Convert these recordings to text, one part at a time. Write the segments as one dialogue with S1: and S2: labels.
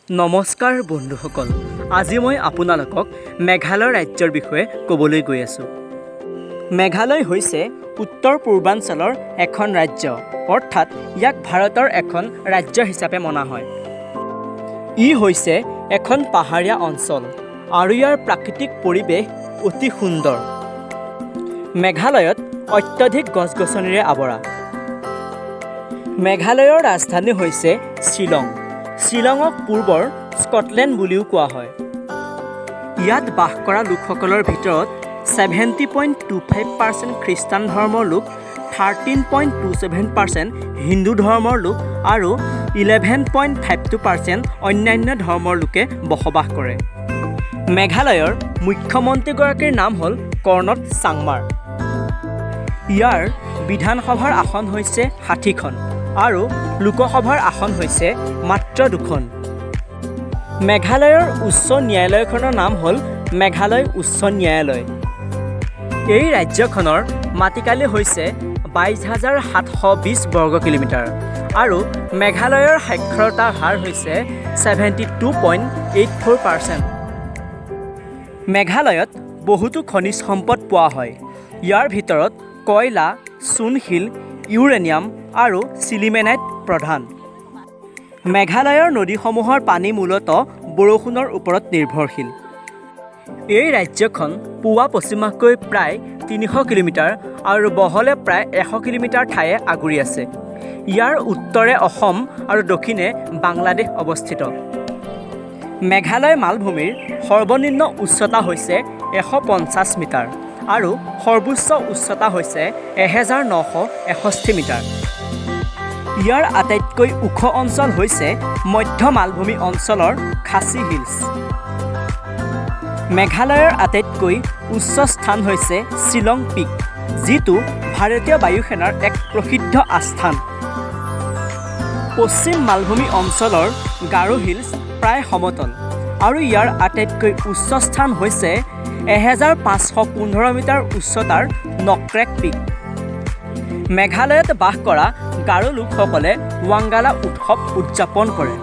S1: নমস্কাৰ বন্ধুসকল, আজি মই আপোনালোকক মেঘালয় ৰাজ্যৰ বিষয়ে ক'বলৈ গৈ আছোঁ। মেঘালয় হৈছে উত্তৰ পূৰ্বাঞ্চলৰ এখন ৰাজ্য, অৰ্থাৎ ইয়াক ভাৰতৰ এখন ৰাজ্য হিচাপে মনা হয়। ই হৈছে এখন পাহাৰীয়া অঞ্চল আৰু ইয়াৰ প্ৰাকৃতিক পৰিৱেশ অতি সুন্দৰ। মেঘালয়ত অত্যধিক গছ-গছনিৰে আৱৰা। মেঘালয়ৰ ৰাজধানী হৈছে শ্বিলং। শ্বিলঙক পূৰ্বৰ স্কটলেণ্ড বুলিও কোৱা হয়। ইয়াত বাস কৰা লোকসকলৰ ভিতৰত 70.25% খ্ৰীষ্টান ধৰ্মৰ লোক, 13.27% হিন্দু ধৰ্মৰ লোক আৰু 11.52% অন্যান্য ধৰ্মৰ লোকে বসবাস কৰে। মেঘালয়ৰ মুখ্যমন্ত্ৰীগৰাকীৰ নাম হ'ল কৰ্ণট চাংমাৰ। ইয়াৰ বিধানসভাৰ আসন হৈছে 60খন আৰু লোকসভাৰ আসন হৈছে মাত্ৰ 2খন। মেঘালয়ৰ উচ্চ ন্যায়ালয়খনৰ নাম হ'ল মেঘালয় উচ্চ ন্যায়ালয়। এই ৰাজ্যখনৰ মাটিকালি হৈছে 22,720 বৰ্গ কিলোমিটাৰ আৰু মেঘালয়ৰ সাক্ষৰতাৰ হাৰ হৈছে 72.84%। মেঘালয়ত বহুতো খনিজ সম্পদ পোৱা হয়। ইয়াৰ ভিতৰত কয়লা, চূণশিল, ইউৰেনিয়াম আৰু চিলিমেনাইট প্ৰধান। মেঘালয়ৰ নদীসমূহৰ পানী মূলতঃ বৰষুণৰ ওপৰত নিৰ্ভৰশীল। এই ৰাজ্যখন পুৱা পশ্চিমকৈ প্ৰায় 300 কিলোমিটাৰ আৰু বহলে প্ৰায় 100 কিলোমিটাৰ ঠায়ে আগুৰি আছে। ইয়াৰ উত্তৰে অসম আৰু দক্ষিণে বাংলাদেশ অৱস্থিত। মেঘালয় মালভূমিৰ সৰ্বনিম্ন উচ্চতা হৈছে 150 মিটাৰ আৰু সৰ্বোচ্চ উচ্চতা হৈছে 1961 মিটাৰ। ইয়াৰ আটাইতকৈ ওখ অঞ্চল হৈছে মধ্য মালভূমি অঞ্চলৰ খাচী হিলছ। মেঘালয়ৰ আটাইতকৈ উচ্চ স্থান হৈছে শ্বিলং পিক, যিটো ভাৰতীয় বায়ুসেনাৰ এক প্ৰসিদ্ধ আস্থান। পশ্চিম মালভূমি অঞ্চলৰ গাৰো হিলছ প্ৰায় সমতল আৰু ইয়াৰ আটাইতকৈ উচ্চ স্থান হৈছে 1515 মিটাৰ উচ্চতাৰ নক্ৰেক পিক। মেঘালয়ত বাস কৰা গাৰো লোকসকলে ৱাংগালা উৎসৱ উদযাপন কৰে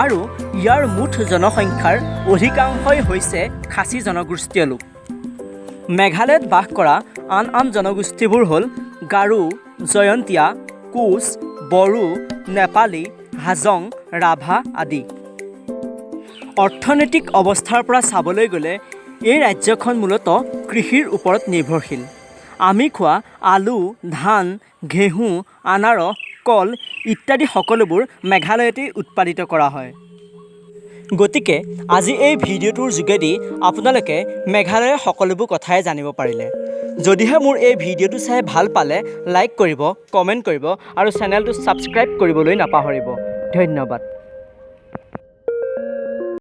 S1: আৰু ইয়াৰ মুঠ জনসংখ্যাৰ অধিকাংশই হৈছে খাচী জনগোষ্ঠীয় লোক। মেঘালয়ত বাস কৰা আন জনগোষ্ঠীবোৰ হ'ল গাৰো, জয়ন্তীয়া, কোচ, বড়ো, নেপালী, হাজং, ৰাভা আদি। অৰ্থনৈতিক অৱস্থাৰ পৰা চাবলৈ গ'লে এই ৰাজ্যখন মূলতঃ কৃষিৰ ওপৰত নিৰ্ভৰশীল। আমি খোৱা আলু, ধান, ঘেঁহু, আনাৰস, কল ইত্যাদি সকলোবোৰ মেঘালয়তেই উৎপাদিত কৰা হয়। গতিকে আজি এই ভিডিঅ'টোৰ যোগেদি আপোনালোকে মেঘালয়ৰ সকলোবোৰ কথাই জানিব পাৰিলে। যদিহে মোৰ এই ভিডিঅ'টো চাই ভাল পালে লাইক কৰিব, কমেণ্ট কৰিব আৰু চেনেলটো ছাবস্ক্ৰাইব কৰিবলৈ নাপাহৰিব। ধন্যবাদ।